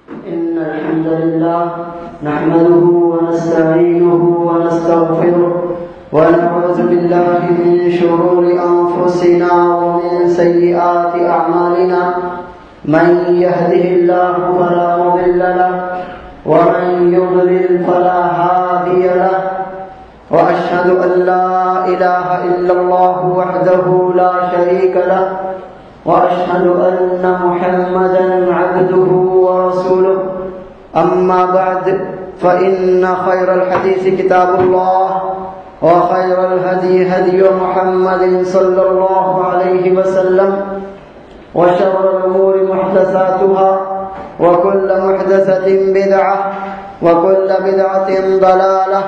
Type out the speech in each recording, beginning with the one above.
إن الحمد لله نحمده ونستعينه ونستغفره ونعوذ بالله من شرور أنفسنا ومن سيئات أعمالنا من يهده الله فلا مضل له ومن يضلل فلا هادي له وأشهد أن لا إله إلا الله وحده لا شريك له وأشهد أن محمدا عبده ورسوله أما بعد فإن خير الحديث كتاب الله وخير الهدي هدي محمد صلى الله عليه وسلم وشر الأمور محدثاتها وكل محدثة بدعة وكل بدعة ضلالة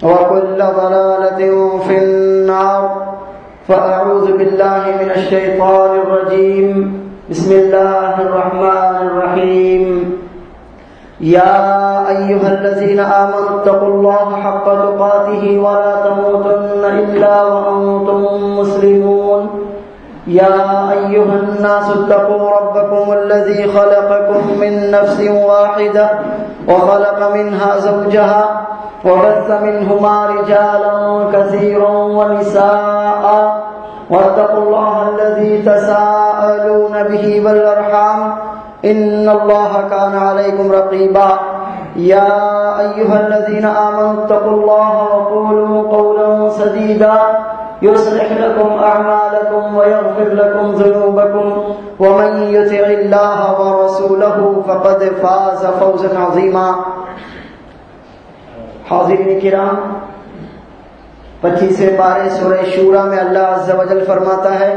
وكل ضلالة في النار فأعوذ بالله من الشيطان الرجيم بسم الله الرحمن الرحيم يا أيها الذين آمنوا اتقوا الله حق تقاته ولا تموتن إلا وأنتم مسلمون يا أيها الناس اتقوا ربكم الذي خلقكم من نفس واحدة وخلق منها زوجها وبث منهما رجالا كثيرا ونساء واتقوا الله الذي تساءلون به والأرحام إن الله كان عليكم رقيبا يا أيها الذين آمنوا اتقوا الله وقولوا قولا سديدا يصلح لكم أعمالكم ويغفر لكم ذنوبكم ومن يطع الله ورسوله فقد فاز فوزا عظيما. حاضرین کرام، 25ویں پارے سورہ شورى میں اللہ عز و جل فرماتا ہے: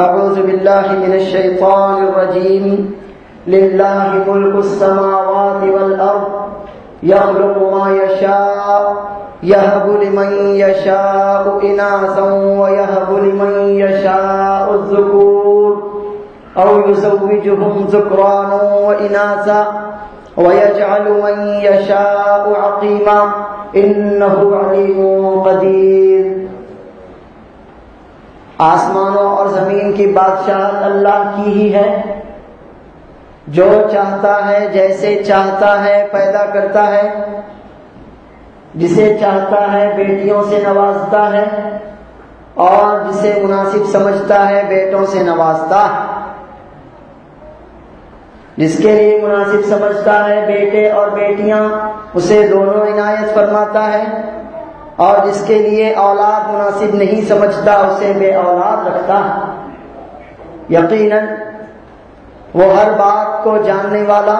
اعوذ باللہ من الشیطان الرجیم للہ ملک السماوات والارض یخلق ما یشاء یہب لمن یشاء اناثا ویہب لمن یشاء الذکور او یزوجہم ذکرانا واناثا وَيَجْعَلُ مَن يَشَاءُ عَقِيمًا إِنَّهُ عَلِيمٌ قَدِيرٌ. آسمانوں اور زمین کی بادشاہت اللہ کی ہی ہے. جو چاہتا ہے جیسے چاہتا ہے پیدا کرتا ہے، جسے چاہتا ہے بیٹیوں سے نوازتا ہے اور جسے مناسب سمجھتا ہے بیٹوں سے نوازتا ہے. جس کے لیے مناسب سمجھتا ہے بیٹے اور بیٹیاں اسے دونوں عنایت فرماتا ہے، اور جس کے لیے اولاد مناسب نہیں سمجھتا اسے بے اولاد رکھتا ہے. یقیناً وہ ہر بات کو جاننے والا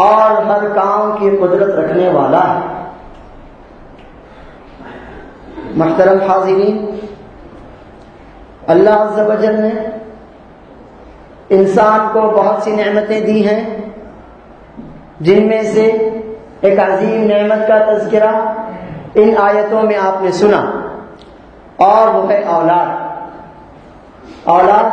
اور ہر کام کی قدرت رکھنے والا ہے. محترم حاضرین، اللہ عز و جل نے انسان کو بہت سی نعمتیں دی ہیں، جن میں سے ایک عظیم نعمت کا تذکرہ ان آیتوں میں آپ نے سنا، اور وہ ہے اولاد. اولاد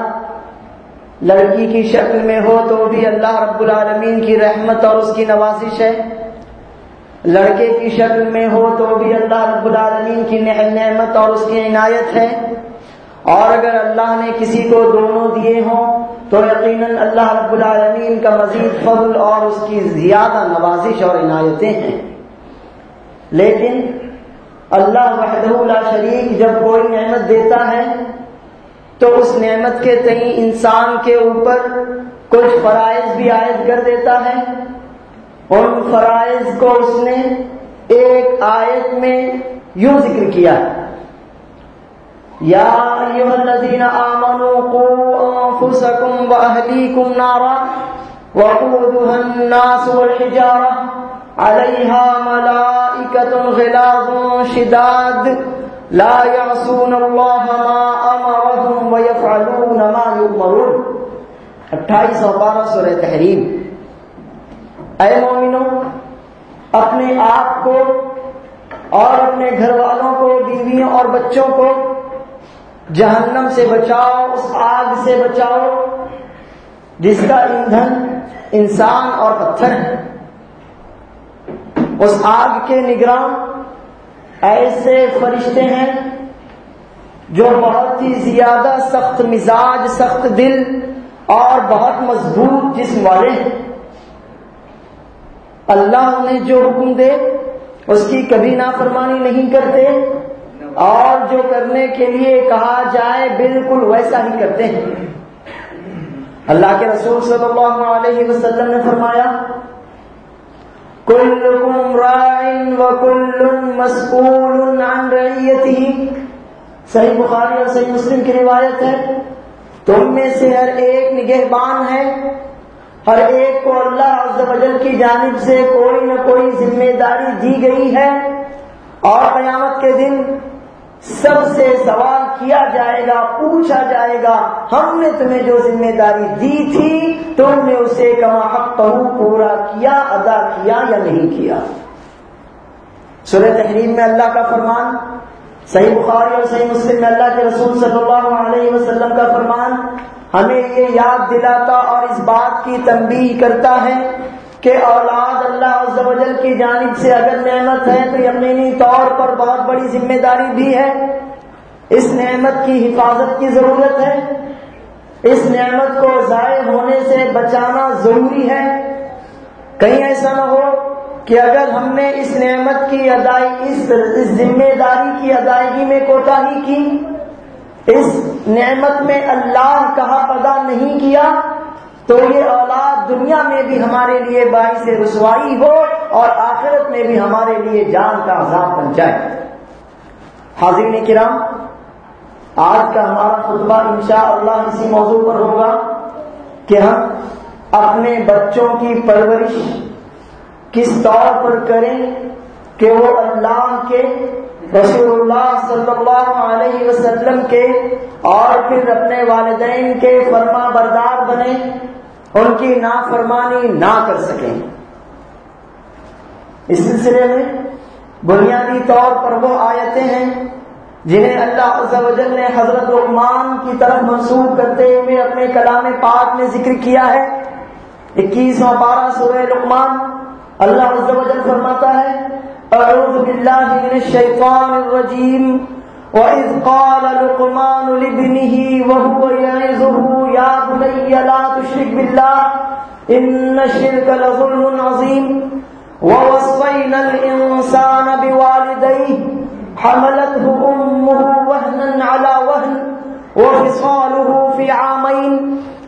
لڑکی کی شکل میں ہو تو بھی اللہ رب العالمین کی رحمت اور اس کی نوازش ہے، لڑکے کی شکل میں ہو تو بھی اللہ رب العالمین کی نعمت اور اس کی عنایت ہے، اور اگر اللہ نے کسی کو دونوں دیے ہوں تو یقیناً اللہ رب العالمین کا مزید فضل اور اس کی زیادہ نوازش اور عنایتیں ہیں. لیکن اللہ وحدہ لا شریک جب کوئی نعمت دیتا ہے تو اس نعمت کے تئیں انسان کے اوپر کچھ فرائض بھی عائد کر دیتا ہے. ان فرائض کو اس نے ایک آیت میں یوں ذکر کیا: یا ایھا الذین آمنوا قوا انفسکم واہلیکم نارا وقودها الناس والحجارہ علیہا ملائکۃ غلاظ شداد لا یعصون اللہ ما امرهم ویفعلون ما یؤمرون. 28 اور 12 سورہ تحریم. اے مومنو، اپنے آپ کو اور اپنے گھر والوں کو، بیویوں اور بچوں کو جہنم سے بچاؤ، اس آگ سے بچاؤ جس کا ایندھن انسان اور پتھر ہے. اس آگ کے نگراں ایسے فرشتے ہیں جو بہت ہی زیادہ سخت مزاج، سخت دل اور بہت مضبوط جسم والے ہیں۔ اللہ انہیں جو حکم دے اس کی کبھی نافرمانی نہیں کرتے، اور جو کرنے کے لیے کہا جائے بالکل ویسا ہی کرتے ہیں۔ اللہ کے رسول صلی اللہ علیہ وسلم نے فرمایا کلکم راع وکل مسئول عن رعیتہ، صحیح بخاری اور صحیح مسلم کی روایت ہے، تم میں سے ہر ایک نگہبان ہے، ہر ایک کو اللہ عز و جل کی جانب سے کوئی نہ کوئی ذمہ داری دی گئی ہے، اور قیامت کے دن سب سے سوال کیا جائے گا، پوچھا جائے گا ہم نے تمہیں جو ذمہ داری دی تھی تم نے اسے کما حقہ پورا کیا، ادا کیا یا نہیں کیا۔ سورہ تحریم میں اللہ کا فرمان، صحیح بخاری اور صحیح مسلم میں اللہ کے رسول صلی اللہ علیہ وسلم کا فرمان ہمیں یہ یاد دلاتا اور اس بات کی تنبیہ کرتا ہے کہ اولاد اللہ عز و جل کی جانب سے اگر نعمت ہے تو یقینی طور پر بہت بڑی ذمہ داری بھی ہے۔ اس نعمت کی حفاظت کی ضرورت ہے، اس نعمت کو ضائع ہونے سے بچانا ضروری ہے۔ کہیں ایسا نہ ہو کہ اگر ہم نے اس نعمت کی اس ذمہ داری کی ادائیگی میں کوتاہی کی، اس نعمت میں اللہ کا حق ادا نہیں کیا، تو یہ اولاد دنیا میں بھی ہمارے لیے باعث رسوائی ہو اور آخرت میں بھی ہمارے لیے جان کا عذاب بن جائے۔ حاضرین کرام، آج کا ہمارا خطبہ انشاءاللہ اسی موضوع پر ہوگا کہ ہم اپنے بچوں کی پرورش کس طور پر کریں کہ وہ اللہ کے، رسول اللہ صلی اللہ علیہ وسلم کے اور پھر اپنے والدین کے فرما بردار بنیں، ان کی نافرمانی نہ کر سکیں۔ اس سلسلے میں بنیادی طور پر وہ آیتیں ہیں جنہیں اللہ عز و جل نے حضرت لقمان کی طرف منسوب کرتے ہوئے اپنے کلام پاک میں ذکر کیا ہے۔ 21واں پارہ سورہ لقمان، اللہ عز و جل فرماتا ہے اعوذ باللہ من الشیطان الرجیم وَإِذْ قَالَ لُقْمَانُ لِابْنِهِ وَهُوَ يَعِظُهُ يَا بُنَيَّ لَا تُشْرِكْ بِاللَّهِ إِنَّ الشِّرْكَ لَظُلْمٌ عَظِيمٌ وَوَصَّيْنَا الْإِنسَانَ بِوَالِدَيْهِ حَمَلَتْهُ أُمُّهُ وَهْنًا عَلَى وَهْنٍ وَفِصَالُهُ فِي عَامَيْنِ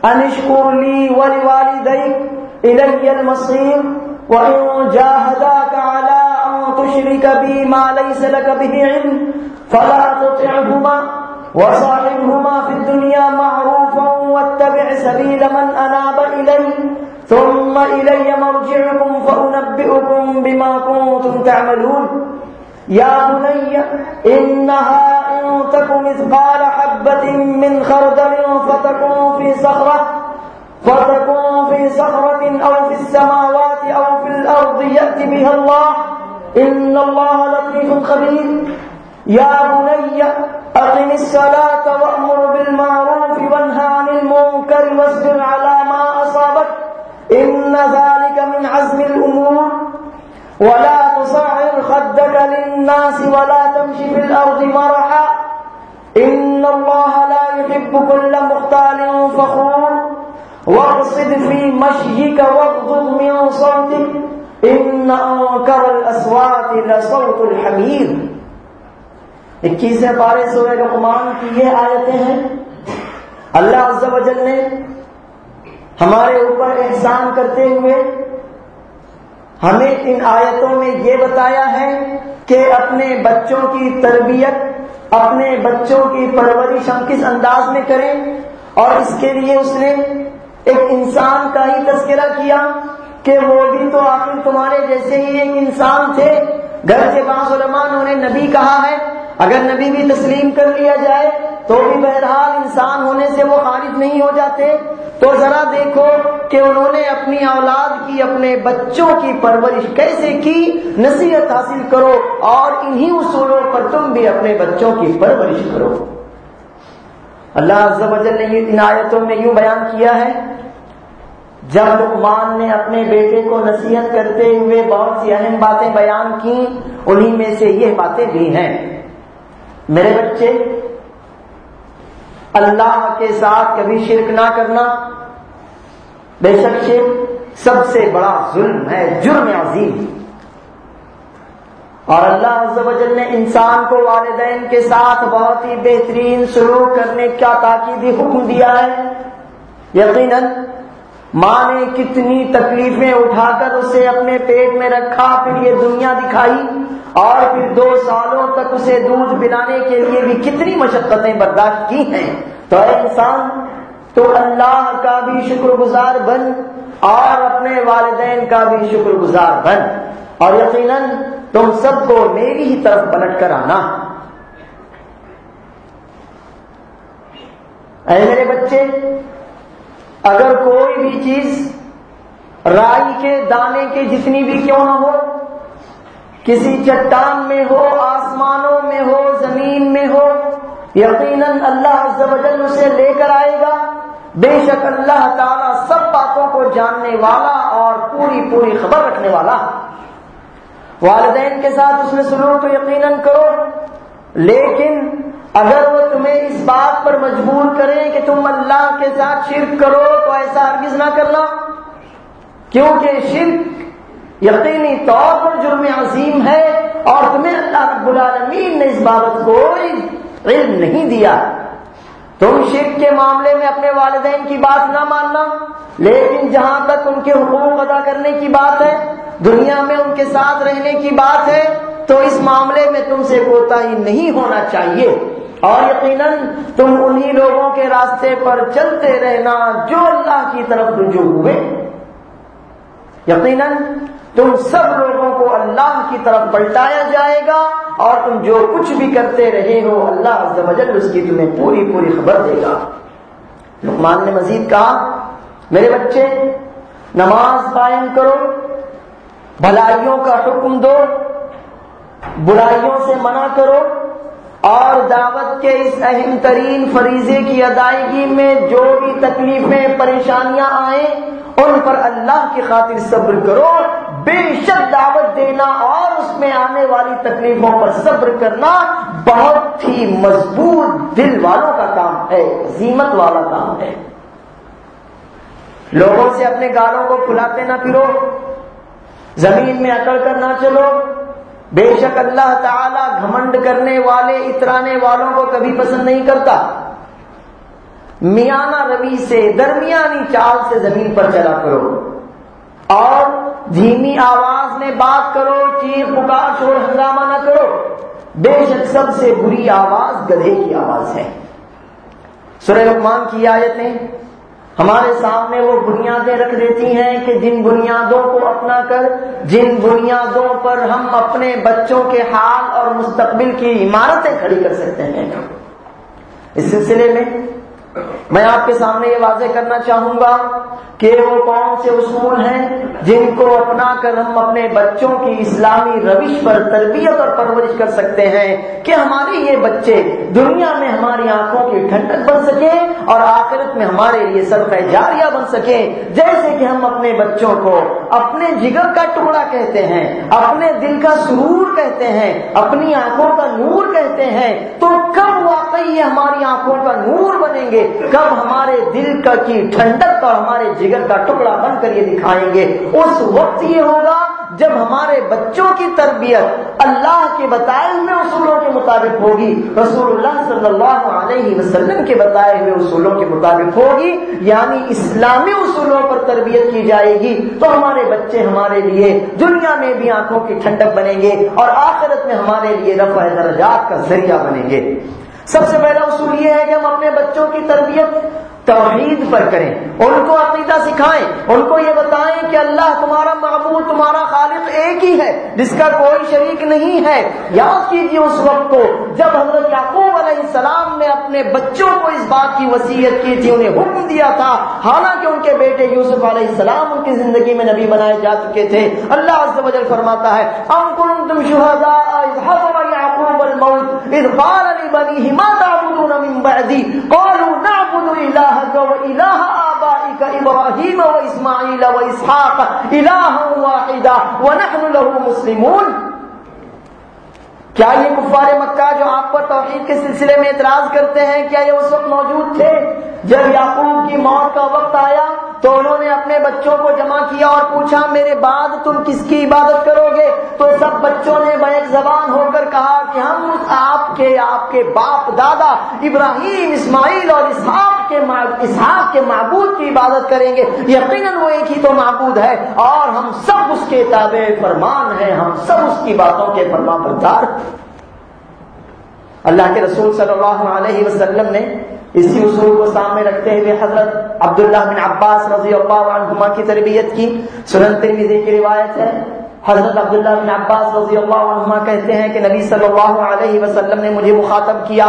أَنِ اشْكُرْ لِي وَلِوَالِدَيْكَ إِلَيَّ الْمَصِيرُ وَإِن جَاهَدَاكَ عَلَىٰ أَن تُشْرِكَ بِي مَا لَيْسَ لَكَ بِهِ عِلْمٌ فلا تطعهما وصاحبهما في الدنيا معروفا واتبع سبيل من أناب إلي ثم إلي مرجعكم فأنبئكم بما كنتم تعملون يا بني إنها إن تك مثقال حبة من خردل فتكن في صخرة أو في السماوات أو في الأرض يأت بها الله إن الله لطيف خبير یا بنی اقم الصلاة وأمر بالمعروف وانهى عن المنکر واصبر على ما أصابك إن ذلك من عزم الأمور ولا تصعر خدك للناس ولا تمشي في الأرض مرحا إن الله لا يحب كل مختال فخور واقصد في مشيك واغضض من صوتك إن أنكر الأصوات لصوت الحمير۔ 21ویں پارے سورہ لقمان کی یہ آیتیں ہیں۔ اللہ عز و جل نے ہمارے اوپر احسان کرتے ہوئے ہمیں ان آیتوں میں یہ بتایا ہے کہ اپنے بچوں کی تربیت، اپنے بچوں کی پرورش ہم کس انداز میں کریں، اور اس کے لیے اس نے ایک انسان کا ہی تذکرہ کیا کہ وہ بھی تو آخر تمہارے جیسے ہی ایک انسان تھے۔ گرچہ بعض علماء نے انہیں نبی کہا ہے، اگر نبی بھی تسلیم کر لیا جائے تو بھی بہرحال انسان ہونے سے وہ خارج نہیں ہو جاتے۔ تو ذرا دیکھو کہ انہوں نے اپنی اولاد کی، اپنے بچوں کی پرورش کیسے کی، نصیحت حاصل کرو اور انہی اصولوں پر تم بھی اپنے بچوں کی پرورش کرو۔ اللہ عز و جل نے ان آیتوں میں یوں بیان کیا ہے، جب لقمان نے اپنے بیٹے کو نصیحت کرتے ہوئے بہت سی اہم باتیں بیان کی، انہی میں سے یہ باتیں بھی ہیں۔ میرے بچے، اللہ کے ساتھ کبھی شرک نہ کرنا، بے شک شرک سب سے بڑا ظلم ہے، جرم عظیم۔ اور اللہ عز و جل نے انسان کو والدین کے ساتھ بہت ہی بہترین سلوک کرنے کا تاکیدی حکم دیا ہے۔ یقیناً ماں نے کتنی تکلیفیں اٹھا کر اسے اپنے پیٹ میں رکھا، پھر یہ دنیا دکھائی، اور پھر 2 سالوں تک اسے دودھ پلانے کے لیے بھی کتنی مشقتیں برداشت کی ہیں۔ تو اے انسان، تو اللہ کا بھی شکر گزار بن اور اپنے والدین کا بھی شکر گزار بن، اور یقیناً تم سب کو میری ہی طرف پلٹ کر آنا۔ اے میرے بچے، اگر کوئی بھی چیز رائی کے دانے کے جتنی بھی کیوں نہ ہو، کسی چٹان میں ہو، آسمانوں میں ہو، زمین میں ہو، یقیناً اللہ عز و جل اسے لے کر آئے گا۔ بے شک اللہ تعالیٰ سب باتوں کو جاننے والا اور پوری خبر رکھنے والا۔ والدین کے ساتھ اس نے سلوک تو یقیناً کرو، لیکن اگر وہ تمہیں اس بات پر مجبور کریں کہ تم اللہ کے ساتھ شرک کرو تو ایسا ہرگز نہ کرنا، کیونکہ شرک یقینی طور پر جرم عظیم ہے، اور تمہیں اللہ رب العالمین نے اس بابت کوئی علم نہیں دیا۔ تم شرک کے معاملے میں اپنے والدین کی بات نہ ماننا، لیکن جہاں تک ان کے حقوق ادا کرنے کی بات ہے، دنیا میں ان کے ساتھ رہنے کی بات ہے، تو اس معاملے میں تم سے کوتاہی نہیں ہونا چاہیے، اور یقیناً تم انہی لوگوں کے راستے پر چلتے رہنا جو اللہ کی طرف رجوع ہوئے۔ یقیناً تم سب لوگوں کو اللہ کی طرف پلٹایا جائے گا، اور تم جو کچھ بھی کرتے رہے ہو اللہ عز و جل اس کی تمہیں پوری خبر دے گا۔ لقمان نے مزید کہا، میرے بچے نماز قائم کرو، بھلائیوں کا حکم دو، برائیوں سے منع کرو، اور دعوت کے اس اہم ترین فریضے کی ادائیگی میں جو بھی تکلیفیں پریشانیاں آئیں ان پر اللہ کی خاطر صبر کرو۔ بے شک دعوت دینا اور اس میں آنے والی تکلیفوں پر صبر کرنا بہت ہی مضبوط دل والوں کا کام ہے، عزیمت والا کام ہے۔ لوگوں سے اپنے گالوں کو پھلاتے نہ پھرو، زمین میں اکڑ کر نہ چلو۔ بے شک اللہ تعالی گھمنڈ کرنے والے، اترانے والوں کو کبھی پسند نہیں کرتا۔ میانہ روی سے، درمیانی چال سے زمین پر چلا کرو، اور دھیمی آواز میں بات کرو، چیخ پکار شور ہنگامہ نہ کرو۔ بے شک سب سے بری آواز گدھے کی آواز ہے۔ سورہ لقمان کی آیتیں ہمارے سامنے وہ بنیادیں رکھ دیتی ہیں کہ جن بنیادوں کو اپنا کر، جن بنیادوں پر ہم اپنے بچوں کے حال اور مستقبل کی عمارتیں کھڑی کر سکتے ہیں۔ اس سلسلے میں میں آپ کے سامنے یہ واضح کرنا چاہوں گا کہ وہ کون سے اصول ہیں جن کو اپنا کر ہم اپنے بچوں کی اسلامی روش پر تربیت اور پرورش کر سکتے ہیں کہ ہمارے یہ بچے دنیا میں ہماری آنکھوں کی ٹھنڈک بن سکیں اور آخرت میں ہمارے لیے صدقہ جاریہ بن سکیں۔ جیسے کہ ہم اپنے بچوں کو اپنے جگر کا ٹکڑا کہتے ہیں، اپنے دل کا سرور کہتے ہیں، اپنی آنکھوں کا نور کہتے ہیں، تو کب واقعی یہ ہماری آنکھوں کا نور بنیں گے، کب ہمارے دل کا کی ٹھنڈک اور ہمارے جگر کا ٹکڑا بن کر یہ دکھائیں گے؟ اس وقت یہ ہوگا جب ہمارے بچوں کی تربیت اللہ کے بتائے ہوئے اصولوں کے مطابق ہوگی، رسول اللہ صلی اللہ علیہ وسلم کے بتائے ہوئے اصولوں کے مطابق ہوگی، یعنی اسلامی اصولوں پر تربیت کی جائے گی، تو ہمارے بچے ہمارے لیے دنیا میں بھی آنکھوں کی ٹھنڈک بنیں گے اور آخرت میں ہمارے لیے رفع درجات کا ذریعہ بنیں گے۔ سب سے پہلا اصول یہ ہے کہ ہم اپنے بچوں کی تربیت توحید پر کریں، ان کو عقیدہ سکھائیں، ان کو یہ بتائیں کہ اللہ تمہارا معبود، تمہارا خالق ایک ہی ہے جس کا کوئی شریک نہیں ہے۔ یاد کیجیے اس وقت کو جب حضرت یعقوب علیہ السلام نے اپنے بچوں کو اس بات کی وصیت کی تھی، انہیں حکم دیا تھا، حالانکہ ان کے بیٹے یوسف علیہ السلام ان کی زندگی میں نبی بنائے جا چکے تھے۔ اللہ عز و جل فرماتا ہے، ام کنتم شہداء اذ حضر یعقوب الموت اذ قال لبنیہ ما تعبدون من بعدی قالوا نعبد الہک وإلہ آبائک ابراہیم واسماعیل واسحاق الہا واحدا ونحن له مسلمون۔ کیا یہ کفار مکہ جو آپ پر توحید کے سلسلے میں اعتراض کرتے ہیں، کیا یہ اس وقت موجود تھے جب یعقوب کی موت کا وقت آیا تو انہوں نے اپنے بچوں کو جمع کیا اور پوچھا میرے بعد تم کس کی عبادت کرو گے؟ تو سب بچوں نے بیک زبان ہو کر کہا کہ ہم آپ کے باپ دادا ابراہیم، اسماعیل اور اسحاق کے معبود کی عبادت کریں گے، یقیناً وہ ایک ہی تو معبود ہے اور ہم سب اس کے تابع فرمان ہیں، ہم سب اس کی باتوں کے فرما بردار۔ اللہ کے رسول صلی اللہ علیہ وسلم نے اسی اصول کو سامنے رکھتے ہوئے حضرت عبداللہ بن عباس رضی اللہ عنہما کی تربیت کی۔ سنن ترمذی کی روایت ہے، حضرت عبداللہ بن عباس رضی اللہ عنہما کہتے ہیں کہ نبی صلی اللہ علیہ وسلم نے مجھے مخاطب کیا،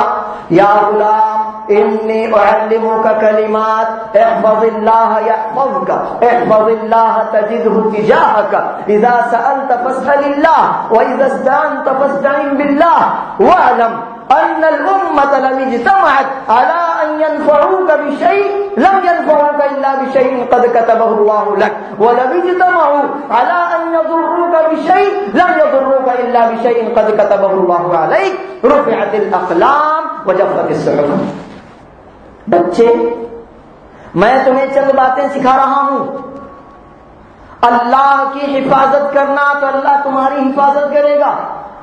یا غلام انی اعلمک کلمات احفظ اللہ یحفظک احفظ اللہ تجدہ تجاہک اذا سألت فاسأل اللہ واذا استعنت فاستعن باللہ واعلم ان الامة لم اجتمعت على ان ينفعوك بشيء لم ينفعوك الا بشيء قد كتبه الله لك ولم اجتمعوا على ان يضروك بشيء لم يضروك الا بشيء قد كتبه الله عليك رفعت الاقلام وجفت الصحف۔ بچے، میں تمہیں چند باتیں سکھا رہا ہوں۔ اللہ کی حفاظت کرنا تو اللہ تمہاری حفاظت کرے گا،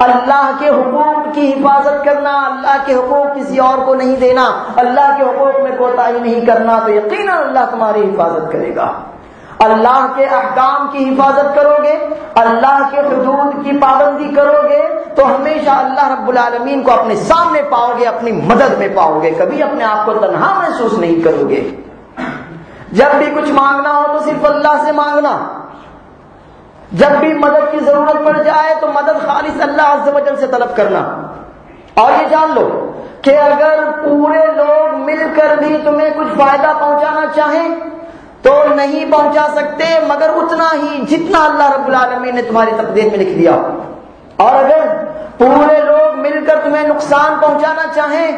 اللہ کے حقوق کی حفاظت کرنا، اللہ کے حقوق کسی اور کو نہیں دینا، اللہ کے حقوق میں کوتاہی نہیں کرنا تو یقیناً اللہ تمہاری حفاظت کرے گا۔ اللہ کے احکام کی حفاظت کرو گے، اللہ کے حدود کی پابندی کرو گے تو ہمیشہ اللہ رب العالمین کو اپنے سامنے پاؤ گے، اپنی مدد میں پاؤ گے، کبھی اپنے آپ کو تنہا محسوس نہیں کرو گے۔ جب بھی کچھ مانگنا ہو تو صرف اللہ سے مانگنا، جب بھی مدد کی ضرورت پڑ جائے تو مدد خالص اللہ عز و جل سے طلب کرنا۔ اور یہ جان لو کہ اگر پورے لوگ مل کر بھی تمہیں کچھ فائدہ پہنچانا چاہیں تو نہیں پہنچا سکتے مگر اتنا ہی جتنا اللہ رب العالمین نے تمہاری تقدیر میں لکھ دیا، اور اگر پورے لوگ مل کر تمہیں نقصان پہنچانا چاہیں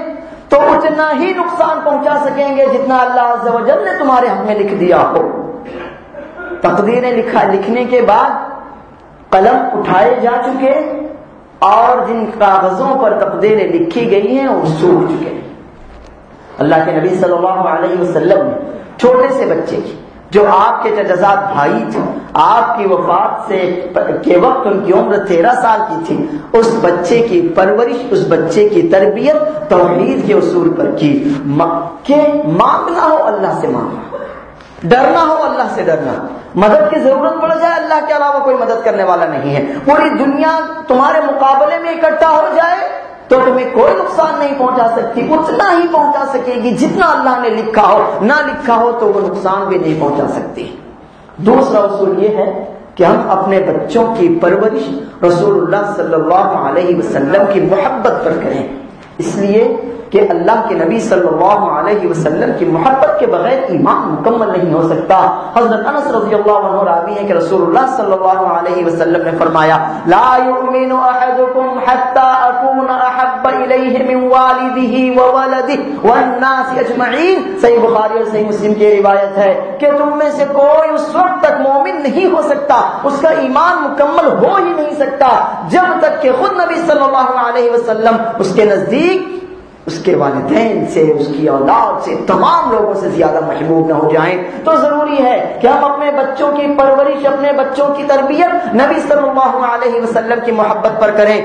تو اتنا ہی نقصان پہنچا سکیں گے جتنا اللہ عز و جل نے تمہارے حق میں لکھ دیا ہو۔ تقدیریں لکھنے کے بعد قلم اٹھائے جا چکے اور جن کاغذوں پر تقدیریں لکھی گئی ہیں وہ سوکھ چکے ہیں۔ اللہ کے نبی صلی اللہ علیہ وسلم نے چھوٹے سے بچے کی جو آپ کے جزاد بھائی تھے، آپ کی وفات کے وقت ان کی عمر 13 سال کی تھی، اس بچے کی پرورش، اس بچے کی تربیت توحید کے اصول پر کی کہ مانگنا ہو اللہ سے مانگنا، ڈرنا ہو اللہ سے ڈرنا، مدد کی ضرورت پڑ جائے اللہ کے علاوہ کوئی مدد کرنے والا نہیں ہے، پوری دنیا تمہارے مقابلے میں اکٹھا ہو جائے تو تمہیں کوئی نقصان نہیں پہنچا سکتی، اتنا ہی پہنچا سکے گی جتنا اللہ نے لکھا ہو، نہ لکھا ہو تو وہ نقصان بھی نہیں پہنچا سکتی۔ دوسرا اصول یہ ہے کہ ہم اپنے بچوں کی پرورش رسول اللہ صلی اللہ علیہ وسلم کی محبت پر کریں، اس لیے کہ اللہ کے نبی صلی اللہ علیہ وسلم کی محبت کے بغیر ایمان مکمل نہیں ہو سکتا۔ حضرت انس رضی اللہ عنہ راوی ہے کہ رسول اللہ صلی اللہ علیہ وسلم نے فرمایا لا یؤمن احدکم حتی اکون احب الیہ من والدہ وولدہ والناس اجمعین۔ صحیح بخاری اور صحیح مسلم کی روایت ہے کہ تم میں سے کوئی اس وقت تک مومن نہیں ہو سکتا، اس کا ایمان مکمل ہو ہی نہیں سکتا جب تک کہ خود نبی صلی اللہ علیہ وسلم اس کے نزدیک، اس کے والدین سے، اس کی اولاد سے، تمام لوگوں سے زیادہ محبوب نہ ہو جائیں۔ تو ضروری ہے کہ ہم اپنے بچوں کی پرورش، اپنے بچوں کی تربیت نبی صلی اللہ علیہ وسلم کی محبت پر کریں۔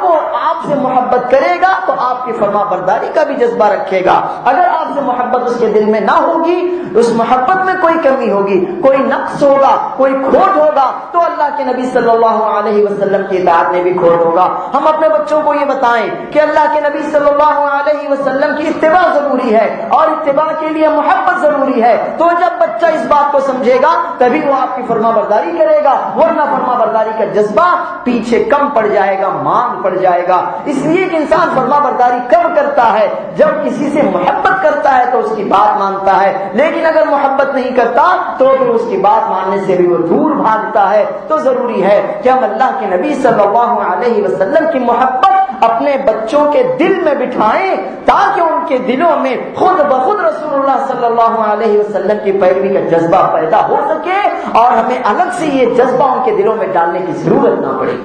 وہ آپ سے محبت کرے گا تو آپ کی فرما برداری کا بھی جذبہ رکھے گا۔ اگر آپ سے محبت اس کے دل میں نہ ہوگی، اس محبت میں کوئی کمی ہوگی، کوئی نقص ہوگا، کوئی کھوٹ ہوگا تو اللہ کے نبی صلی اللہ علیہ وسلم کی اطاعت میں بھی کھوٹ ہوگا۔ ہم اپنے بچوں کو یہ بتائیں کہ اللہ کے نبی صلی اللہ علیہ وسلم کی اتباع ضروری ہے اور اتباع کے لیے محبت ضروری ہے، تو جب بچہ اس بات کو سمجھے گا تبھی وہ آپ کی فرما برداری کرے گا، ورنہ فرما برداری کا جذبہ پیچھے کم پڑ جائے گا، مان پڑ جائے گا۔ اس لیے کہ انسان فرما برداری کب کرتا ہے؟ جب کسی سے محبت کرتا ہے تو اس کی بات مانتا ہے، لیکن اگر محبت نہیں کرتا تو پھر اس کی بات ماننے سے بھی وہ دور بھاگتا ہے۔ تو ضروری ہے کہ ہم اللہ کے نبی صلی اللہ علیہ وسلم کی محبت اپنے بچوں کے دل میں بٹھائیں تاکہ ان کے دلوں میں خود بخود رسول اللہ صلی اللہ علیہ وسلم کی پیروی کا جذبہ پیدا ہو سکے اور ہمیں الگ سے یہ جذبہ ان کے دلوں میں ڈالنے کی ضرورت نہ پڑے۔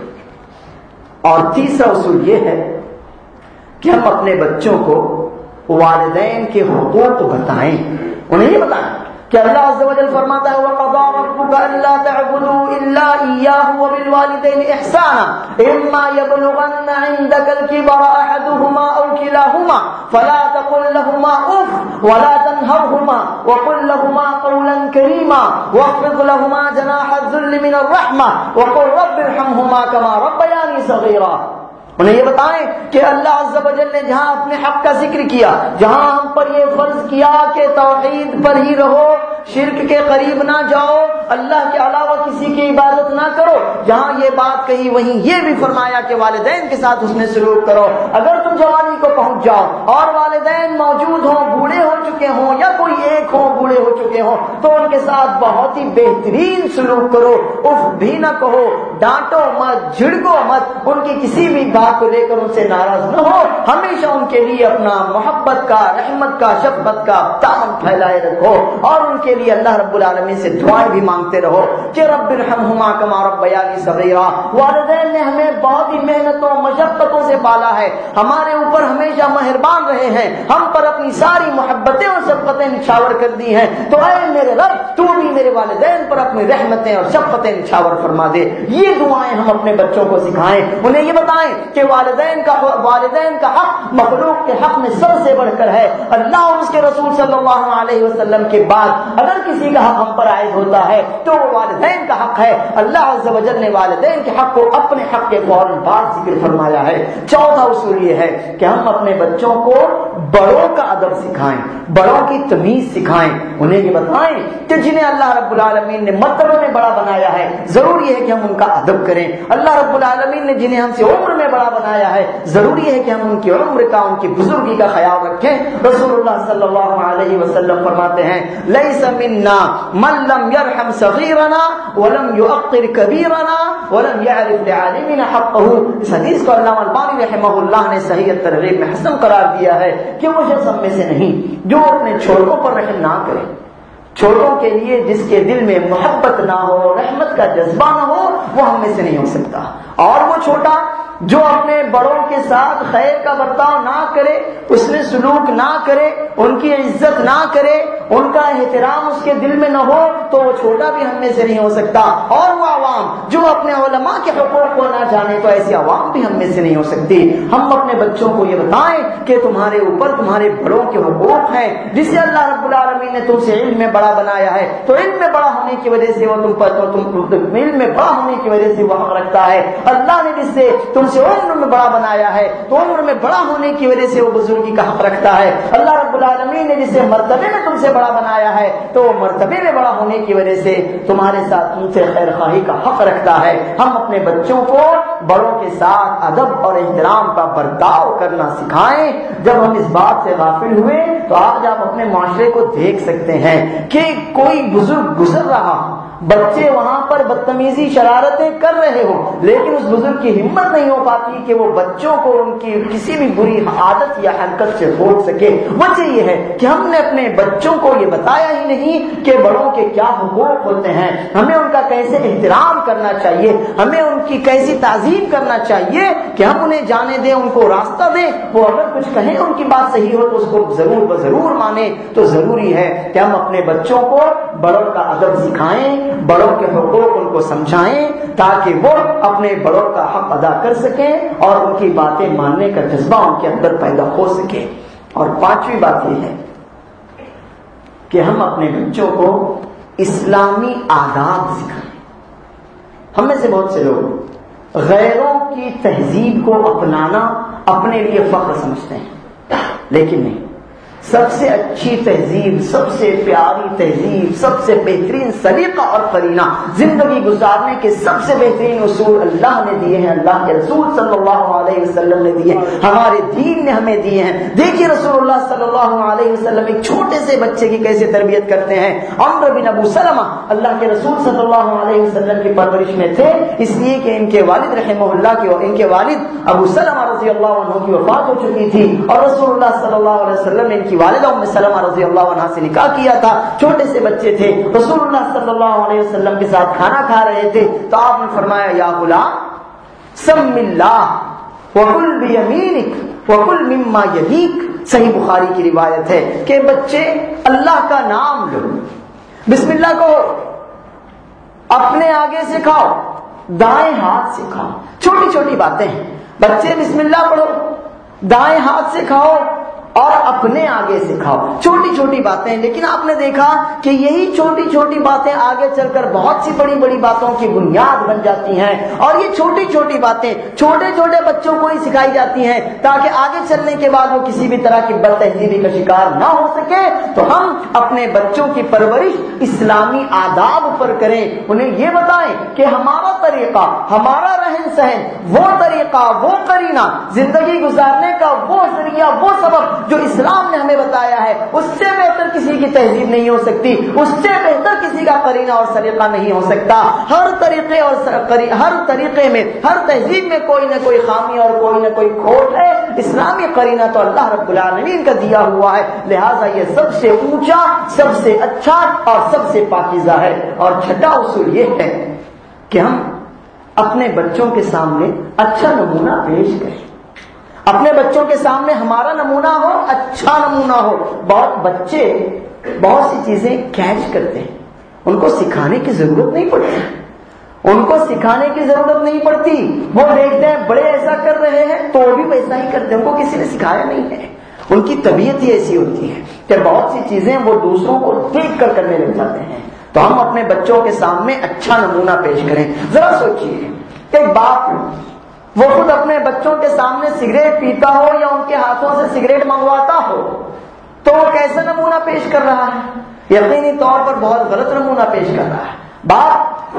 اور تیسرا اصول یہ ہے کہ ہم اپنے بچوں کو والدین کے حقوق بتائیں، انہیں یہ بتائیں کہ اللہ عز و جل فرماتا ہے وَقَضَىٰ رَبُّكَ أَلَّا تَعْبُدُوا إِلَّا إِيَّاهُ وَبِالْوَالِدَيْنِ إِحْسَانًا إِمَّا يَبْلُغَنَّ عِندَكَ الْكِبَرَ أَحَدُهُمَا أَوْ كِلَاهُمَا فَلَا تَقُل لَّهُمَا أُفٍّ وَلَا تَنْهَرْهُمَا وَقُل لَّهُمَا قَوْلًا كَرِيمًا وَاخْفِضْ لَهُمَا جَنَاحَ الذُّلِّ مِنَ الرَّحْمَةِ وَقُل رَّبِّ ارْحَمْهُمَا كَمَا رَبَّيَانِي صَغِيرًا. انہیں یہ بتائیں کہ اللہ عز و جل نے جہاں اپنے حق کا ذکر کیا، جہاں ہم پر یہ فرض کیا کہ توحید پر ہی رہو، شرک کے قریب نہ جاؤ، اللہ کے علاوہ کسی کی عبادت نہ کرو، جہاں یہ بات کہی وہیں یہ بھی فرمایا کہ والدین کے ساتھ حسن سلوک کرو. اگر تم جوانی کو پہنچ جاؤ اور والدین موجود ہوں، بوڑھے ہو چکے ہوں یا کوئی ایک ہو بوڑھے ہو چکے ہوں، تو ان کے ساتھ بہت ہی بہترین سلوک کرو، اف بھی نہ کہو، ڈانٹو مت، جھڑکو مت، ان کی کسی بھی بات کو لے کر ان سے ناراض نہ ہو، ہمیشہ ان کے لیے اپنا محبت کا، رحمت کا، شفقت کا دامن پھیلائے رکھو، اور ان کے لیے اللہ رب العالمین سے دعائیں بھی مانگتے رہو کہ رب ارحمہما کما ربیانی صغیرا. والدین نے ہمیں بہت ہی محنتوں مشقتوں سے پالا ہے، ہمارے اوپر ہمیشہ مہربان رہے ہیں، ہم پر اپنی ساری محبتیں اور شفقتیں نچھاور کر دی ہیں، تو اے میرے رب تو بھی میرے والدین پر اپنی رحمتیں اور شفقتیں نچھاور فرما دے. یہ دعائیں ہم اپنے بچوں کو سکھائیں، انہیں یہ بتائیں کہ والدین کا حق مخلوق کے حق میں سب سے بڑھ کر ہے. اللہ اور اس کے رسول صلی اللہ علیہ وسلم کے بعد اگر کسی کا حق ہم پر عائد ہوتا ہے تو وہ والدین کا حق ہے. اللہ عز و جل نے والدین کے حق کو اپنے حق کے فوراً بعد ذکر فرمایا ہے. چوتھا اصول یہ ہے کہ ہم اپنے بچوں کو بڑوں کا ادب سکھائیں، بڑوں کی تمیز سکھائیں. انہیں یہ بتائیں کہ جنہیں اللہ رب العالمین نے مرتبہ میں بڑا بنایا ہے، ضروری ہے کہ ہم ان کا ادب کریں. اللہ رب العالمین نے جنہیں ہم سے عمر میں بڑا بنایا ہے، ضروری ہے کہ ہم ان کی عمر کا، ان کی بزرگی کا خیال رکھیں. رسول اللہ صلی اللہ علیہ وسلم فرماتے ہیں لیس منا من لم يرحم صغیرنا ولم يؤقر کبیرنا ولم يعرف لعالمنا حقه. اس حدیث کو علامہ البانی رحمہ اللہ نے صحیح الترغیب میں حسن قرار دیا ہے کہ وہ شخص ہم میں سے نہیں جو اپنے چھوٹوں پر رحم نہ کرے، چھوٹوں کے لیے جس کے دل میں محبت نہ ہو، رحمت کا جذبہ نہ ہو، وہ ہم میں سے نہیں ہو سکتا. اور وہ چھوٹا جو اپنے بڑوں کے ساتھ خیر کا برتاؤ نہ کرے، اس میں سلوک نہ کرے، ان کی عزت نہ کرے، ان کا احترام اس کے دل میں نہ ہو، تو وہ چھوٹا بھی ہم میں سے نہیں ہو سکتا. اور وہ عوام جو اپنے علماء کے حقوق کو نہ جانے، تو ایسی عوام بھی ہم میں سے نہیں ہو سکتی. ہم اپنے بچوں کو یہ بتائیں کہ تمہارے اوپر تمہارے بڑوں کے حقوق ہیں. جسے اللہ رب العالمین نے تم سے علم میں بڑا بنایا ہے، تو علم میں بڑا ہونے کی وجہ سے وہ علم میں بڑا ہونے کی وجہ سے وہ حق رکھتا ہے. اللہ نے جس سے تم سے عمر میں بڑا بنایا ہے، تو عمر میں بڑا ہونے کی وجہ سے وہ بزرگی کا حق رکھتا ہے. اللہ رب العالمین نے جسے مرتبے میں تم سے بڑا بنایا ہے، تو وہ مرتبے میں بڑا ہونے کی وجہ سے تمہارے ساتھ تم سے خیر خواہی کا حق رکھتا ہے. ہم اپنے بچوں کو بڑوں کے ساتھ ادب اور احترام کا برتاؤ کرنا سکھائیں. جب ہم اس بات سے غافل ہوئے تو آج آپ اپنے معاشرے کو دیکھ سکتے ہیں کہ کوئی بزرگ گزر رہا، بچے وہاں پر بدتمیزی شرارتیں کر رہے ہو، لیکن اس بزرگ کی ہمت نہیں ہو پاتی کہ وہ بچوں کو ان کی کسی بھی بری عادت یا حرکت سے روک سکے. وجہ یہ ہے کہ ہم نے اپنے بچوں کو یہ بتایا ہی نہیں کہ بڑوں کے کیا حقوق ہوتے ہیں، ہمیں ان کا کیسے احترام کرنا چاہیے، ہمیں ان کی کیسی تعظیم کرنا چاہیے کہ ہم انہیں جانے دیں، ان کو راستہ دیں. وہ اگر کچھ کہیں ان کی بات صحیح ہو تو اس کو ضرور مانیں. تو ضروری ہے کہ ہم اپنے بچوں کو بڑوں کا ادب سکھائیں، بڑوں کے حقوق ان کو سمجھائیں، تاکہ وہ اپنے بڑوں کا حق ادا کر سکیں اور ان کی باتیں ماننے کا جذبہ ان کے اندر پیدا ہو سکے. اور پانچویں بات یہ ہے کہ ہم اپنے بچوں کو اسلامی آداب سکھائیں. ہم میں سے بہت سے لوگ غیروں کی تہذیب کو اپنانا اپنے لیے فخر سمجھتے ہیں، لیکن نہیں. سب سے اچھی تہذیب، سب سے پیاری تہذیب، سب سے بہترین سلیقہ اور قرینہ، زندگی گزارنے کے سب سے بہترین اصول اللہ نے دیے ہیں، اللہ کے رسول صلی اللہ علیہ وسلم نے دیے، ہمارے دین نے ہمیں دیے ہیں. دیکھیے رسول اللہ صلی اللہ علیہ وسلم ایک چھوٹے سے بچے کی کیسے تربیت کرتے ہیں. عمرو بن ابو سلمہ اللہ کے رسول صلی اللہ علیہ وسلم کی پرورش میں تھے، اس لیے کہ ان کے والد رحمہ اللہ کی، ان کے والد ابو سلمہ رضی اللہ عنہ کی وفات ہو چکی تھی، اور رسول اللہ صلی اللہ علیہ وسلم نے ان کی والدہ ام سلمہ رضی اللہ عنہ سے نکاح کیا تھا. چھوٹے سے بچے تھے، رسول اللہ صلی اللہ علیہ وسلم کے ساتھ کھانا کھا رہے تھے تو آپ نے فرمایا یا غلام سم اللہ وکل بیمینک وکل مما یلیک. صحیح بخاری کی روایت ہے کہ بچے اللہ کا نام لو، بسم اللہ کہو، اپنے آگے سے کھاؤ، دائیں ہاتھ سے کھاؤ. چھوٹی چھوٹی باتیں ہیں. بچے بسم اللہ پڑھو، دائیں ہاتھ سے کھاؤ اور اپنے آگے سے کھاؤ. چھوٹی چھوٹی باتیں. لیکن آپ نے دیکھا کہ یہی چھوٹی چھوٹی باتیں آگے چل کر بہت سی بڑی بڑی باتوں کی بنیاد بن جاتی ہیں. اور یہ چھوٹی چھوٹی باتیں چھوٹے چھوٹے بچوں کو ہی سکھائی جاتی ہیں تاکہ آگے چلنے کے بعد وہ کسی بھی طرح کی بد تہذیبی کا شکار نہ ہو سکے. تو ہم اپنے بچوں کی پرورش اسلامی آداب پر کریں. انہیں یہ بتائیں کہ ہمارا طریقہ، ہمارا رہن سہن، وہ طریقہ، وہ قرینہ، زندگی گزارنے کا وہ ذریعہ، وہ سبب جو اسلام نے ہمیں بتایا ہے، اس سے بہتر کسی کی تہذیب نہیں ہو سکتی، اس سے بہتر کسی کا قرینہ اور سلیقہ نہیں ہو سکتا. ہر طریقے اور ہر طریقے میں، ہر تہذیب میں کوئی نہ کوئی خامی اور کوئی نہ کوئی کھوٹ ہے. اسلامی قرینہ تو اللہ رب العالمین کا دیا ہوا ہے، لہذا یہ سب سے اونچا، سب سے اچھا اور سب سے پاکیزہ ہے. اور چھٹا اصول یہ ہے کہ ہم اپنے بچوں کے سامنے اچھا نمونہ پیش کریں. اپنے بچوں کے سامنے ہمارا نمونہ ہو، اچھا نمونہ ہو. بہت بچے بہت سی چیزیں کیچ کرتے ہیں، ان کو سکھانے کی ضرورت نہیں پڑتی، ان کو سکھانے کی ضرورت نہیں پڑتی. وہ دیکھتے ہیں بڑے ایسا کر رہے ہیں تو وہ بھی ویسا ہی کرتے ہیں، ان کو کسی نے سکھایا نہیں ہے. ان کی طبیعت ہی ایسی ہوتی ہے کہ بہت سی چیزیں وہ دوسروں کو دیکھ کر کرنے لگ جاتے ہیں. تو ہم اپنے بچوں کے سامنے اچھا نمونہ پیش کریں. ذرا سوچیے، ایک باپ وہ خود اپنے بچوں کے سامنے سگریٹ پیتا ہو یا ان کے ہاتھوں سے سگریٹ منگواتا ہو تو وہ کیسا نمونہ پیش کر رہا ہے؟ یقینی طور پر بہت غلط نمونہ پیش کر رہا ہے. باپ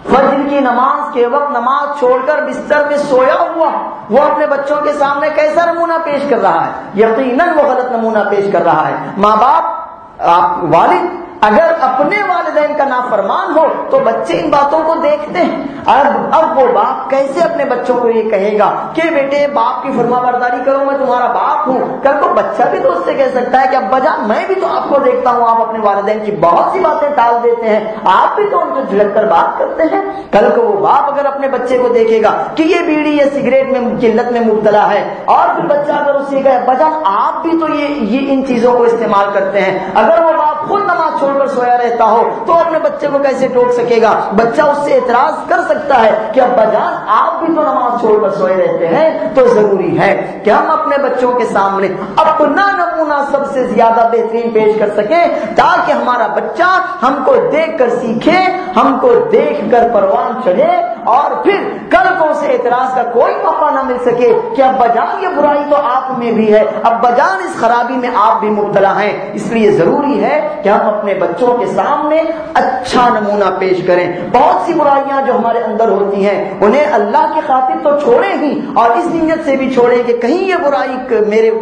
فجر کی نماز کے وقت نماز چھوڑ کر بستر میں سویا ہوا وہ اپنے بچوں کے سامنے کیسا نمونہ پیش کر رہا ہے؟ یقیناً وہ غلط نمونہ پیش کر رہا ہے. ماں باپ، والد اگر اپنے والدین کا نافرمان ہو تو بچے ان باتوں کو دیکھتے ہیں. اب وہ باپ کیسے اپنے بچوں کو یہ کہے گا کہ بیٹے باپ کی فرما برداری کرو، میں تمہارا باپ ہوں. کل کو بچہ بھی تو اس سے کہہ سکتا ہے کہ ابا جان میں بھی تو آپ کو دیکھتا ہوں، آپ اپنے والدین کی بہت سی باتیں ٹال دیتے ہیں، آپ بھی تو ان کو جھڑک کر بات کرتے ہیں. کل کو وہ باپ اگر اپنے بچے کو دیکھے گا کہ یہ بیڑی یا سگریٹ میں قلت میں مبتلا ہے، اور پھر بچہ اگر اس سے کہے ابا جان آپ بھی تو یہ ان چیزوں کو استعمال کرتے ہیں، اگر وہ باپ خود نماز چھوڑ کر سویا رہتا ہو تو اپنے بچے کو کیسے ٹوک سکے گا؟ بچہ اس سے اعتراض کر سکتا ہے کہ ابا جان آپ بھی تو نماز چھوڑ کر سوئے رہتے ہیں. تو ضروری ہے کہ ہم اپنے بچوں کے سامنے اپنا نمونہ سب سے زیادہ بہترین پیش کر سکیں تاکہ ہمارا بچہ ہم کو دیکھ کر سیکھے، ہم کو دیکھ کر پروان چڑھے، اور پھر کل کو اسے اعتراض کا کوئی موقع نہ مل سکے کہ ابا جان یہ برائی تو آپ میں بھی ہے، ابا جان اس خرابی میں آپ بھی مبتلا ہیں. اس لیے ضروری ہے کہ ہم اپنے بچوں کے سامنے اچھا نمونہ پیش کریں. بہت سی برائیاں جو ہمارے اندر ہوتی ہیں انہیں اللہ کی خاطر تو چھوڑیں ہی، اور اس نیت سے بھی چھوڑیں کہ کہیں یہ برائی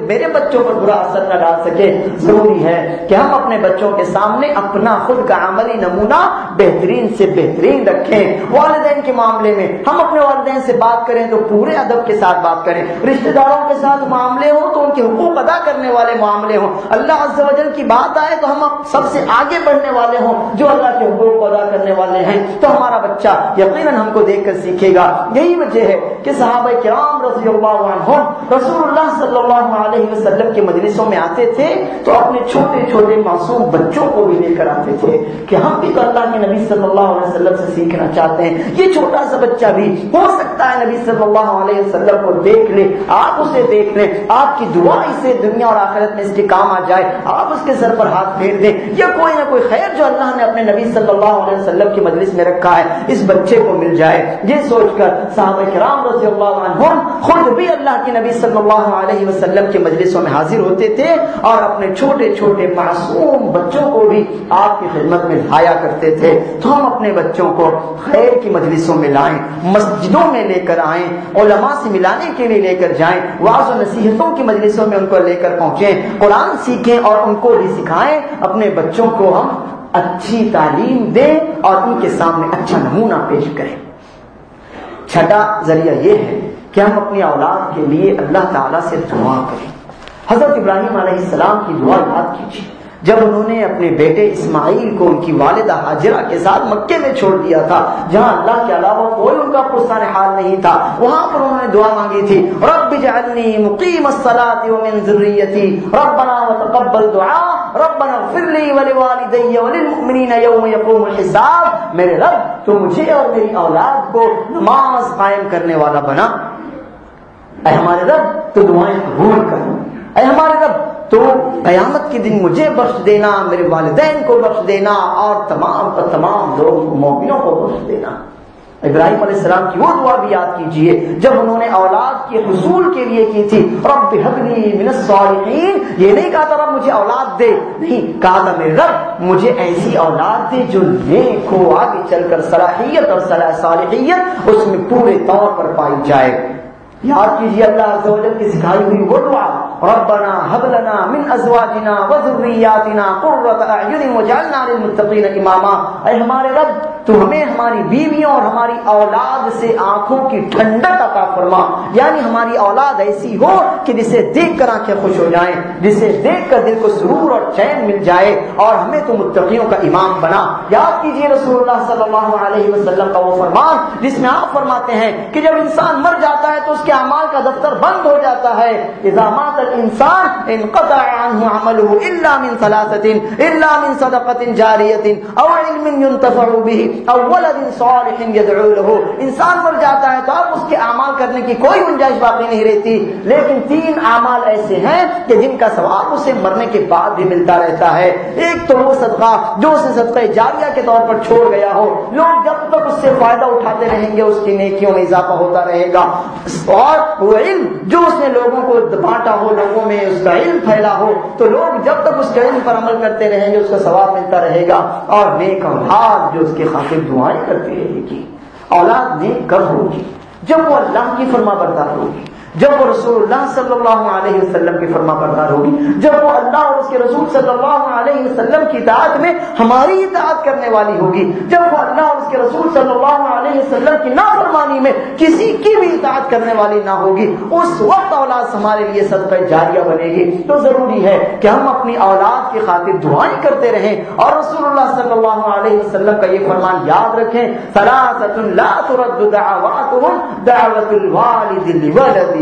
میرے بچوں پر برا اثر نہ ڈال سکے. ضروری ہے کہ ہم اپنے بچوں کے سامنے اپنا خود کا عملی نمونہ بہترین سے بہترین رکھیں. والدین کے معاملے میں ہم اپنے والدین سے بات کریں تو پورے ادب کے ساتھ بات کریں. رشتہ داروں کے ساتھ معاملے ہوں تو ان کے حقوق ادا کرنے والے معاملے ہوں. اللہ عز و جل کی بات آئے تو ہم سب سے آگے بڑھنے والے ہوں جو اللہ کے حقوق کو ادا کرنے والے ہیں. تو ہمارا بچہ یقیناً ہم کو دیکھ کر سیکھے گا. یہی وجہ ہے کہ صحابہ کرام رضی اللہ عنہم رسول اللہ صلی اللہ علیہ وسلم کی مجلسوں میں آتے تھے تو اپنے چھوٹے چھوٹے معصوم بچوں کو بھی لے کر آتے تھے کہ ہم بھی تو اللہ کے نبی صلی اللہ علیہ وسلم سے سیکھنا چاہتے ہیں. یہ چھوٹا سا بچہ بھی ہو سکتا ہے نبی صلی اللہ علیہ وسلم کو دیکھ لے، آپ اسے دیکھ لیں، آپ کی دعا اسے دنیا اور آخرت میں اس کے کام آ جائے، آپ اس کے سر پر ہاتھ پھیر دیں، یا کوئی نہ کوئی خیر جو اللہ نے اپنے نبی صلی اللہ علیہ وسلم کی مجلس میں رکھا ہے اس بچے کو مل جائے. یہ سوچ کر صحابہ کرام رضی اللہ عنہم خود بھی اللہ کے نبی صلی اللہ علیہ وسلم کی مجلسوں میں حاضر ہوتے تھے اور اپنے چھوٹے چھوٹے معصوم بچوں کو بھی آپ کی خدمت میں لایا کرتے تھے. تو ہم اپنے بچوں کو خیر کی مجلسوں میں لائیں، مسجدوں میں لے کر آئیں، علماء سے ملانے کے لیے لے کر جائیں، وعظ و نصیحتوں کی مجلسوں میں ان کو لے کر پہنچیں، قرآن سیکھیں اور ان کو بھی سکھائیں. اپنے بچوں کو ہم اچھی تعلیم دیں اور ان کے سامنے اچھا نمونہ پیش کریں. چھٹا ذریعہ یہ ہے کہ ہم اپنی اولاد کے لیے اللہ تعالیٰ سے دعا کریں. حضرت ابراہیم علیہ السلام کی دعا یاد کیجیے. جب انہوں نے اپنے بیٹے اسماعیل کو ان کی والدہ ہاجرہ کے ساتھ مکے میں چھوڑ دیا تھا، جہاں اللہ کے علاوہ کوئی ان کا پرسان حال نہیں تھا، وہاں پر انہوں نے دعا مانگی تھی، رب اجعلنی مقیم الصلاۃ ومن ذریتی ربنا وتقبل دعاء ربنا اغفر لی ولوالدی وللمؤمنین یوم یقوم الحساب، میرے رب تو مجھے اور میری اولاد کو نماز قائم کرنے والا بنا، اے ہمارے رب تو دعائیں قبول کر، اے ہمارے رب تو قیامت کے دن مجھے بخش دینا، میرے والدین کو بخش دینا، اور تمام کا تمام لوگ مومنوں کو بخش دینا۔ ابراہیم علیہ السلام کی وہ دعا بھی یاد کیجئے جب انہوں نے اولاد کے حصول کے لیے کی تھی، رب هب لی من الصالحین، یہ نہیں کہا تھا رب مجھے اولاد دے، نہیں کہا تھا میرے رب مجھے ایسی اولاد دے جو نیک ہو، آگے چل کر صلاحیت اور صالحیت اس میں پورے طور پر پائی جائے۔ یاد کیجیے اللہ عز و جل کی سکھائی ہوئی وہ دعا، ربنا هب لنا من ازواجنا وذرياتنا قرۃ اعین واجعلنا للمتقین اماما، اے ہمارے رب تو ہمیں ہماری بیویوں اور ہماری اولاد سے آنکھوں کی ٹھنڈک عطا فرما، یعنی ہماری اولاد ایسی ہو کہ جسے دیکھ کر آنکھیں خوش ہو جائیں، جسے دیکھ کر دل کو سرور اور چین مل جائے، اور ہمیں تو متقیوں کا امام بنا۔ یاد کیجیے رسول اللہ صلی اللہ علیہ وسلم کا وہ فرمان جس میں آپ فرماتے ہیں کہ جب انسان مر جاتا ہے تو اس کے اعمال کا دفتر بند ہو جاتا ہے، اذا مات الانسان انقطع عنه عمله الا من ثلاثه الا من صدقه جاریہ او علم ينتفع به او ولد صالح يدعو له، انسان مر جاتا ہے تو اب اس کے اعمال کرنے کی کوئی گنجائش باقی نہیں رہتی، لیکن تین اعمال ایسے ہیں کہ جن کا ثواب اسے مرنے کے بعد بھی ملتا رہتا ہے۔ ایک تو وہ صدقہ جو اسے صدقہ جاریہ کے طور پر چھوڑ گیا ہو، لوگ جب تک اس سے فائدہ اٹھاتے رہیں گے اس کی نیکیوں میں اضافہ ہوتا رہے گا، اور وہ علم جو اس نے لوگوں کو بانٹا ہو، لوگوں میں اس کا علم پھیلا ہو، تو لوگ جب تک اس کے علم پر عمل کرتے رہیں گے اس کا ثواب ملتا رہے گا، اور نیک اولاد جو اس کے خاطر دعائیں کرتی رہے گی۔ اولاد نیک کب ہوگی؟ جب وہ اللہ کی فرما بردار ہوگی، جب وہ رسول اللہ صلی اللہ علیہ وسلم کی فرما بردار ہوگی، جب وہ اللہ اور اس کے رسول صلی اللہ علیہ وسلم کی اطاعت میں ہماری اطاعت کرنے والی ہوگی، جب وہ اللہ اور اس کے رسول صلی اللہ علیہ وسلم کی نافرمانی میں کسی کی بھی اطاعت کرنے والی نہ ہوگی، اس وقت اولاد ہمارے لیے صدقہ جاریہ بنے گی۔ تو ضروری ہے کہ ہم اپنی اولاد کی خاطر دعائیں کرتے رہیں، اور رسول اللہ صلی اللہ علیہ وسلم کا یہ فرمان یاد رکھیں، ثلاثۃ لا ترد دعواتهم دعوت الوالد لولده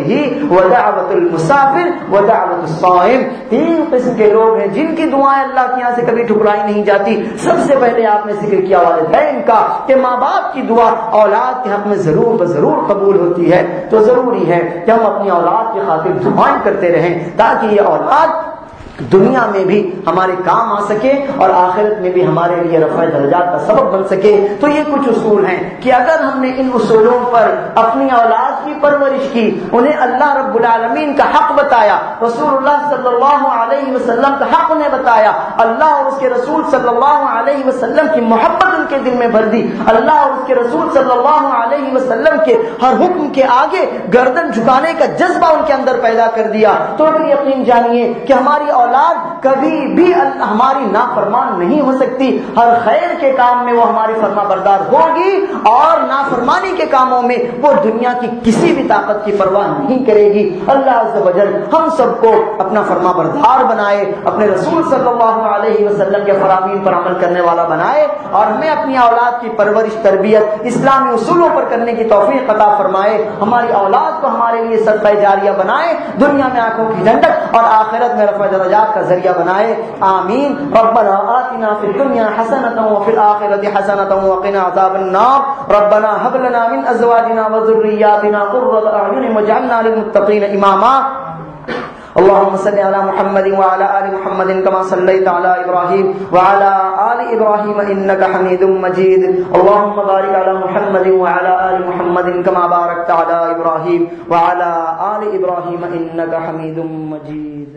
ودعوت المسافر ودعوت الصائم، تین قسم کے لوگ ہیں جن کی دعائیں اللہ کے یہاں سے کبھی ٹھکرائی نہیں جاتی۔ سب سے پہلے آپ نے ذکر کیا والدین کا، کہ ماں باپ کی دعا اولاد کے حق میں ضرور بضرور قبول ہوتی ہے، تو ضروری ہے کہ ہم اپنی اولاد کی خاطر دعائیں کرتے رہیں تاکہ یہ اولاد دنیا میں بھی ہمارے کام آ سکے اور آخرت میں بھی ہمارے لیے رفع درجات کا سبب بن سکے۔ تو یہ کچھ اصول ہیں کہ اگر ہم نے ان اصولوں پر اپنی اولاد کی پرورش کی، انہیں اللہ رب العالمین کا حق بتایا، رسول اللہ صلی اللہ علیہ وسلم کا حق انہیں بتایا، اللہ اور اس کے رسول صلی اللہ علیہ وسلم کی محبت ان کے دل میں بھر دی، اللہ اور اس کے رسول صلی اللہ علیہ وسلم کے ہر حکم کے آگے گردن جھکانے کا جذبہ ان کے اندر پیدا کر دیا، تو پھر یقین جانیے کہ ہماری اولاد کبھی بھی ہماری نافرمان نہیں ہو سکتی، ہر خیر کے کام میں وہ ہماری فرما بردار ہوگی، اور نافرمانی کے کاموں میں وہ دنیا کی کسی بھی طاقت کی پرواہ نہیں کرے گی۔ اللہ عز و جل ہم سب کو اپنا فرما بردار بنائے، اپنے رسول صلی اللہ علیہ وسلم کے فرامین پر عمل کرنے والا بنائے، اور ہمیں اپنی اولاد کی پرورش تربیت اسلامی اصولوں پر کرنے کی توفیق عطا فرمائے، ہماری اولاد کو ہمارے لیے صدقہ جاریہ بنائے، دنیا میں آنکھوں کی ٹھنڈک اور آخرت میں رفع درجات کا ذریعہ بنائے، آمین۔ ربنا آتنا فی الدنیا حسنۃ وفی الآخرۃ حسنۃ وقنا عذاب النار، ربنا هب لنا من ازواجنا وذرياتنا قرۃ اعین واجعلنا للمتقین اماما۔ اللهم صل على محمد وعلى آل محمد كما صليت على إبراهيم وعلى آل إبراهيم إنك حميد مجيد، اللهم بارك على محمد وعلى آل محمد كما باركت على إبراهيم وعلى آل إبراهيم إنك حميد مجيد۔